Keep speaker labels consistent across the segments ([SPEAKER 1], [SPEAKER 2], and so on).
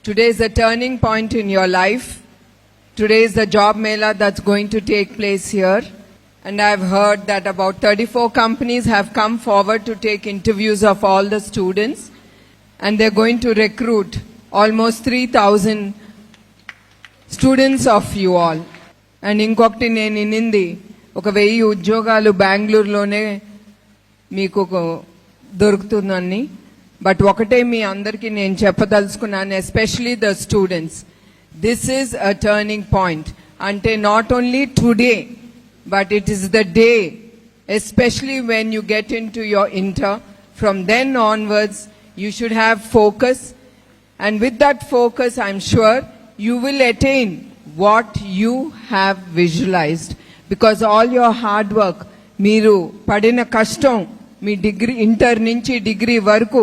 [SPEAKER 1] Today is a turning point in your life. Today is the job mela that's going to take place here. And I've heard that about 34 companies have come forward to take interviews of all the students. And they're going to recruit almost 3,000 students of you all. And ఇంకొకటి నేను ఇన్నింది 1,000 ఉద్యోగాలు బెంగళూరులోనే మీకు దొరుకుతుందని. But ఒకటే మీ అందరికీ నేను చెప్పదలుచుకున్నాను, especially the students, this is a turning point. అంటే not only today, but it is the day, especially when you get into your inter. From then onwards, you should have focus. And with that focus, I'm sure you will attain what you have visualized. Because all your hard work, మీరు పడిన కష్టం, మీ degree inter నుంచి degree వరకు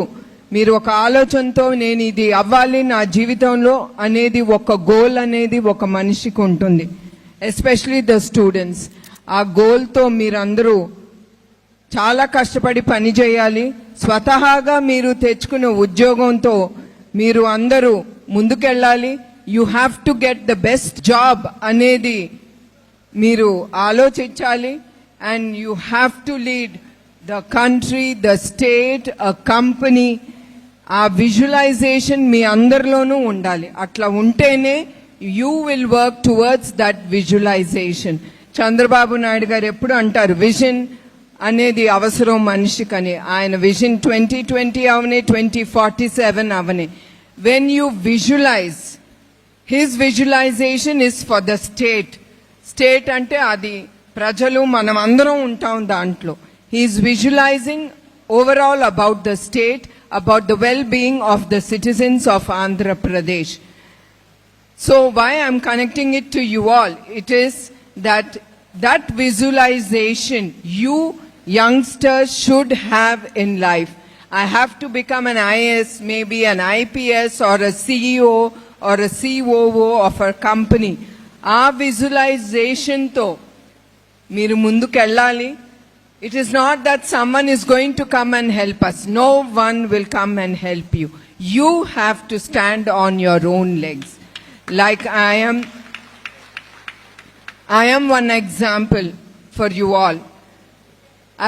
[SPEAKER 1] మీరు ఒక ఆలోచనతో నేను ఇది అవ్వాలి నా జీవితంలో అనేది ఒక గోల్ అనేది ఒక మనిషికి ఉంటుంది, ఎస్పెషలీ ద స్టూడెంట్స్. ఆ గోల్తో మీరందరూ చాలా కష్టపడి పని చేయాలి. స్వతహాగా మీరు తెచ్చుకున్న ఉద్యోగంతో మీరు అందరూ ముందుకెళ్ళాలి. You have to get the best job అనేది మీరు ఆలోచించాలి. And you have to lead the country, the state, a company. ఆ విజువలైజేషన్ మీ అందరిలోనూ ఉండాలి. అట్లా ఉంటేనే you will work towards that visualization. Chandrababu Naidu garu ఎప్పుడు అంటారు విజన్ అనేది అవసరం మనిషికని. ఆయన విజన్ 2020 అవనే, 2047 అవనే. When you visualize, his visualization is for the state. State అంటే అది ప్రజలు, మనం అందరం ఉంటాం దాంట్లో. He's visualising overall about the state, about the well-being of the citizens of Andhra Pradesh. So why I'm connecting it to you all, it is that visualization you youngsters should have in life. I have to become an IAS, maybe an IPS or a CEO or a COO of a company. Aa visualization tho మీరు ముందుకెళ్ళాలి. It is not that someone is going to come and help us. No one will come and help you. You have to stand on your own legs. Like I am one example for you all.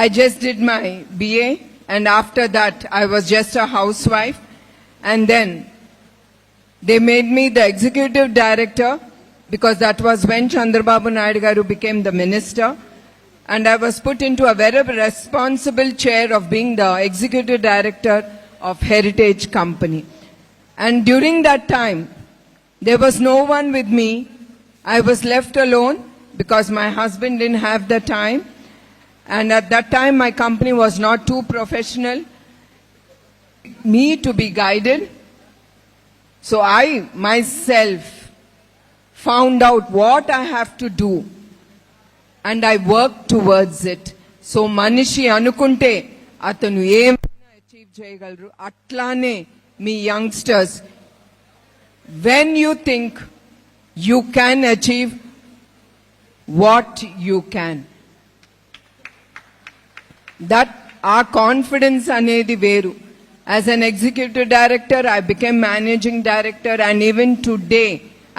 [SPEAKER 1] I just did my BA, and after that I was just a housewife, and then they made me the executive director, because that was when Chandrababu Naidu garu became the minister. And I was put into a very responsible chair of being the executive director of Heritage Company. And during that time, there was no one with me. I was left alone because my husband didn't have the time. And at that time, my company was not too professional me to be guided. So I myself found out what I have to do. And I work towards it. So manishi anukunte atanu emaina achieve cheyagalaru. Atlane me youngsters, when you think you can achieve what you can, that our confidence anedi veru. As an executive director, I became managing director, and even today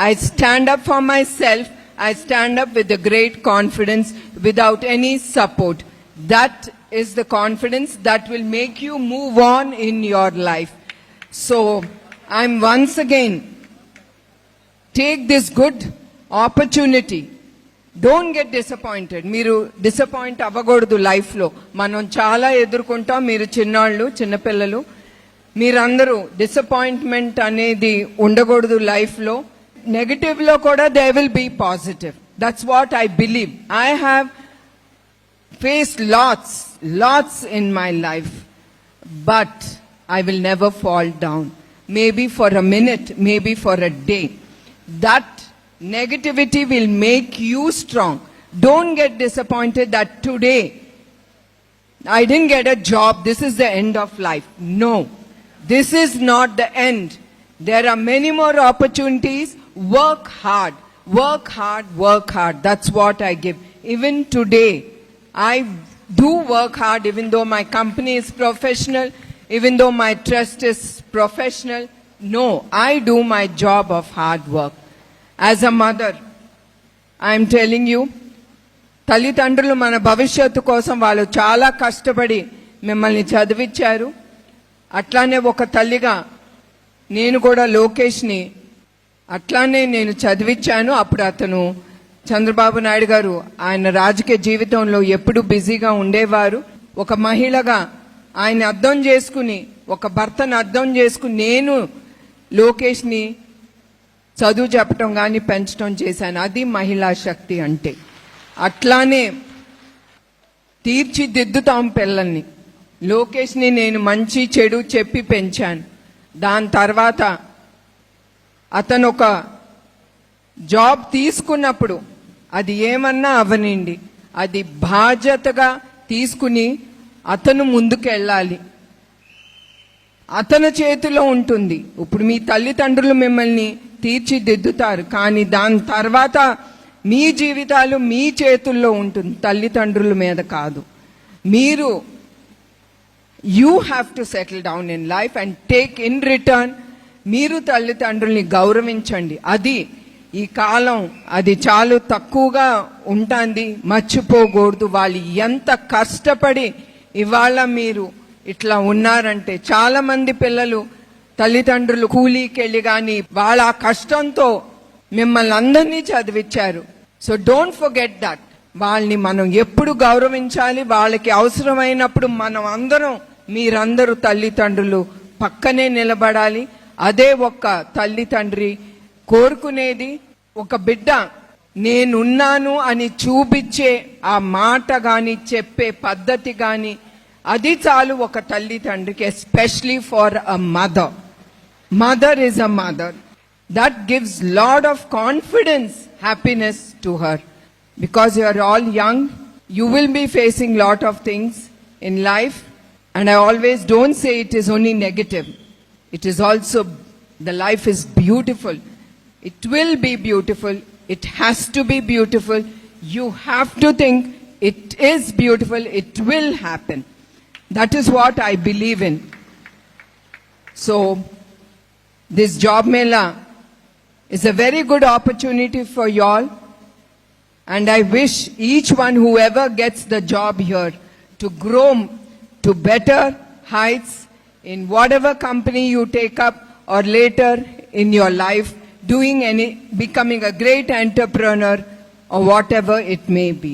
[SPEAKER 1] I stand up for myself. I stand up with a great confidence without any support. That is the confidence that will make you move on in your life. So I'm once again, take this good opportunity. Don't get disappointed. Meeru disappoint avagordu life lo. Manam chala edurkuntam. Meeru chinnallu, chinnapillalu. Meerandaru disappointment anedi undagordu life lo. Negative lo kuda there will be positive. That's what I believe. I have faced lots in my life, but I will never fall down. Maybe for a minute, maybe for a day. That negativity will make you strong. Don't get disappointed that today I didn't get a job, this is the end of life. No, this is not the end. There are many more opportunities. Work hard, work hard, work hard. That's what I give. Even today, I do work hard, even though my company is professional, even though my trust is professional. No, I do my job of hard work. As a mother, I am telling you, తల్లిదండ్రులు మన భవిష్యత్తు కోసం వాళ్ళు చాలా కష్టపడి మిమ్మల్ని చదివించారు. అట్లానే ఒక తల్లిగా నేను కూడా లోకేష్ని అట్లానే నేను చదివించాను. అప్పుడు అతను చంద్రబాబు నాయుడు గారు ఆయన రాజకీయ జీవితంలో ఎప్పుడు బిజీగా ఉండేవారు. ఒక మహిళగా ఆయన అర్థం చేసుకుని, ఒక భర్తను అర్థం చేసుకుని నేను లోకేష్ని చదువు చెప్పటం కానీ పెంచడం చేశాను. అది మహిళా శక్తి అంటే. అట్లానే తీర్చిదిద్దుతాం పిల్లల్ని. లోకేష్ని నేను మంచి చెడు చెప్పి పెంచాను. దాని తర్వాత అతను ఒక జాబ్ తీసుకున్నప్పుడు అది ఏమన్నా అవనండి, అది బాధ్యతగా తీసుకుని అతను ముందుకెళ్ళాలి. అతని చేతిలో ఉంటుంది. ఇప్పుడు మీ తల్లిదండ్రులు మిమ్మల్ని తీర్చిదిద్దుతారు, కానీ దాని తర్వాత మీ జీవితాలు మీ చేతుల్లో ఉంటుంది, తల్లిదండ్రుల మీద కాదు. మీరు you have to settle down in life and take in return. మీరు తల్లిదండ్రుల్ని గౌరవించండి. అది ఈ కాలం అది చాలా తక్కువగా ఉంటుంది, మర్చిపోకూడదు. వాళ్ళు ఎంత కష్టపడి ఇవాళ మీరు ఇట్లా ఉన్నారంటే, చాలా మంది పిల్లలు తల్లిదండ్రులు కూలీకి వెళ్ళి కానీ వాళ్ళ ఆ కష్టంతో మిమ్మల్ని అందరినీ చదివించారు. So don't forget that. వాళ్ళని మనం ఎప్పుడు గౌరవించాలి. వాళ్ళకి అవసరమైనప్పుడు మనం అందరం, మీరందరూ తల్లిదండ్రులు పక్కనే నిలబడాలి. అదే ఒక్క తల్లి తండ్రి కోరుకునేది. ఒక బిడ్డ నేనున్నాను అని చూపించే ఆ మాట గాని, చెప్పే పద్ధతి గాని, అది చాలు ఒక తల్లి తండ్రికి. Especially for a mother. Mother is a mother. That gives lot of confidence, happiness to her. Because you are all young, you will be facing lot of things in life. And I always don't say it is only negative. It is also, the life is beautiful. It will be beautiful. It has to be beautiful. You have to think it is beautiful. It will happen. That is what I believe in. So, this job mela is a very good opportunity for you all, and I wish each one, whoever gets the job here, to grow to better heights in whatever company you take up or later in your life, becoming a great entrepreneur or whatever it may be.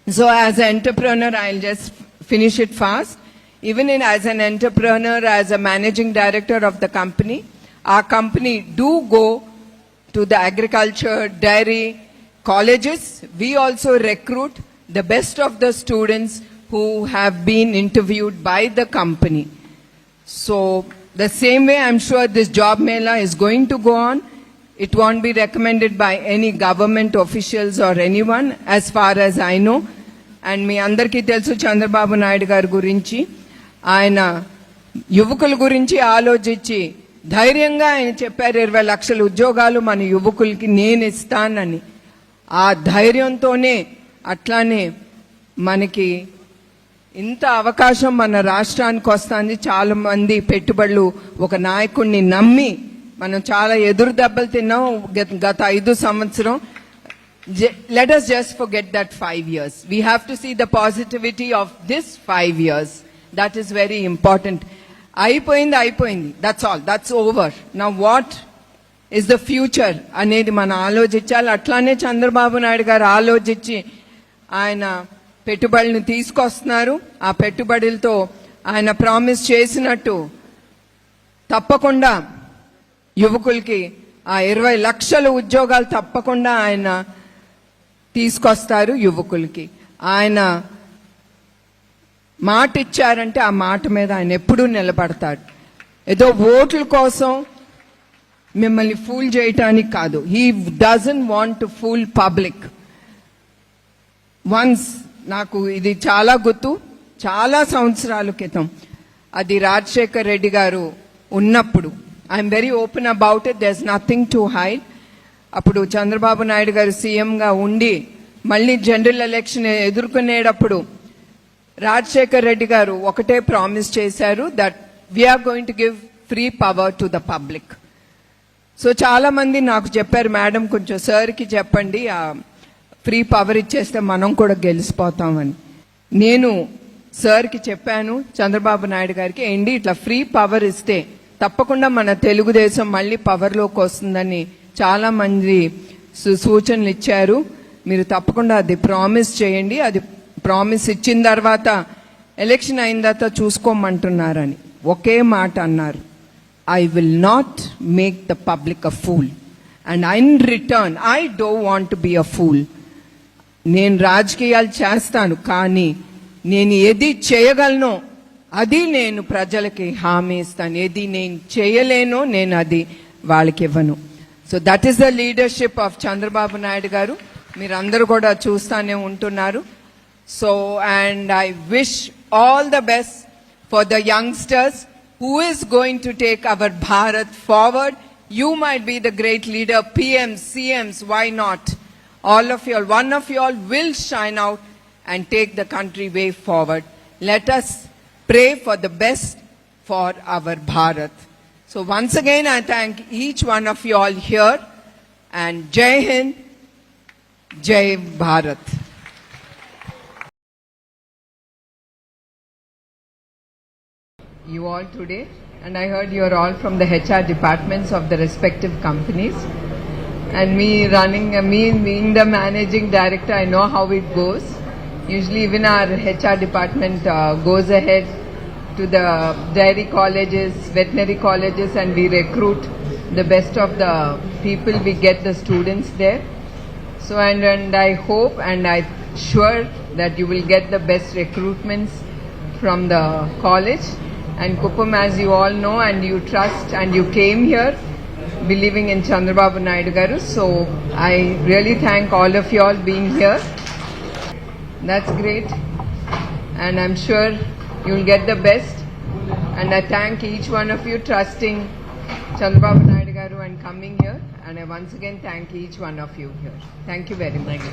[SPEAKER 1] So as an entrepreneur, I'll just finish it fast. Even as an entrepreneur, as a managing director of the company, our company do go to the agriculture, dairy colleges. We also recruit the best of the students who have been interviewed by the company. So the same way, I'm sure this job mela is going to go on. It won't be recommended by any government officials or anyone, as far as I know. And మీ అందరికీ తెలుసు చంద్రబాబు నాయుడు గారి గురించి. ఆయన యువకుల గురించి ఆలోచించి ధైర్యంగా ఆయన చెప్పారు 20 లక్షల ఉద్యోగాలు మన యువకులకి నేను ఇస్తానని. ఆ ధైర్యంతోనే అట్లానే మనకి ఇంత అవకాశం మన రాష్ట్రానికి వస్తుంది. చాలా మంది పెట్టుబడులు ఒక నాయకుడిని నమ్మి మనం చాలా ఎదురు దెబ్బలు తిన్నాం గత 5 సంవత్సరం. Let us just forget that 5 years. We have to see the positivity of this 5 years. That is very important. అయిపోయింది. That's all. That's over. Now what is the future అనేది మనం ఆలోచించాలి. అట్లానే చంద్రబాబు నాయుడు గారు ఆలోచించి ఆయన పెట్టుబడులను తీసుకొస్తున్నారు. ఆ పెట్టుబడులతో ఆయన ప్రామిస్ చేసినట్టు తప్పకుండా యువకులకి ఆ 20 లక్షల ఉద్యోగాలు తప్పకుండా ఆయన తీసుకొస్తారు యువకులకి. ఆయన మాట ఇచ్చారంటే ఆ మాట మీద ఆయన ఎప్పుడూ నిలబడతాడు. ఏదో ఓట్ల కోసం మిమ్మల్ని ఫూల్ చేయటానికి కాదు. He doesn't want to fool public. Once నాకు ఇది చాలా గుర్తు, చాలా సంవత్సరాల క్రితం, అది రాజశేఖర్ రెడ్డి గారు ఉన్నప్పుడు. I'm very open about it. There is nothing to hide. అప్పుడు చంద్రబాబు నాయుడు గారు సీఎంగా ఉండి మళ్ళీ జనరల్ ఎలక్షన్ ఎదుర్కొనేటప్పుడు రాజశేఖర్ రెడ్డి గారు ఒకటే ప్రామిస్ చేశారు, that we are going to give free power to the public. So చాలా మంది నాకు చెప్పారు, మేడం కొంచెం సార్కి చెప్పండి, ఫ్రీ పవర్ ఇచ్చేస్తే మనం కూడా గెలిచిపోతామని. నేను సార్కి చెప్పాను, చంద్రబాబు నాయుడు గారికి, ఏంటి ఇట్లా ఫ్రీ పవర్ ఇస్తే తప్పకుండా మన తెలుగుదేశం మళ్ళీ పవర్లోకి వస్తుందని చాలా మంది సూచనలు ఇచ్చారు. మీరు తప్పకుండా అది ప్రామిస్ చేయండి. అది ప్రామిస్ ఇచ్చిన తర్వాత ఎలక్షన్ అయిన తర్వాత చూసుకోమంటున్నారని ఒకే మాట అన్నారు, I will not make the public a fool. And in return, I don't want to be a fool. నేను రాజకీయాలు చేస్తాను, కానీ నేను ఏది చేయగలనో అది నేను ప్రజలకి హామీ ఇస్తాను. ఏది నేను చేయలేనో నేను అది వాళ్ళకి ఇవ్వను. So that is the leadership of Chandrababu Naidu గారు. మీరందరూ కూడా చూస్తానే ఉంటున్నారు. So and I wish all the best for the youngsters who is going to take our Bharat forward. You might be the great leader, PMs, CMs, why not? All of you all, one of you all will shine out and take the country way forward. Let us pray for the best for our Bharat. So once again, I thank each one of you all here, and Jai Hind, Jai Bharat. You all today, and I heard you are all from the HR departments of the respective companies. And me being the managing director, I know how it goes. Usually even our HR department goes ahead to the dairy colleges, veterinary colleges, and we recruit the best of the people. We get the students there. So and I hope and I'm sure that you will get the best recruitments from the college. And Kuppam, as you all know and you trust and you came here believing in Chandrababu Naidu Garu. So I really thank all of you all being here. That's great. And I'm sure you'll get the best. And I thank each one of you trusting Chandrababu Naidu Garu and coming here. And I once again thank each one of you here. Thank you very much.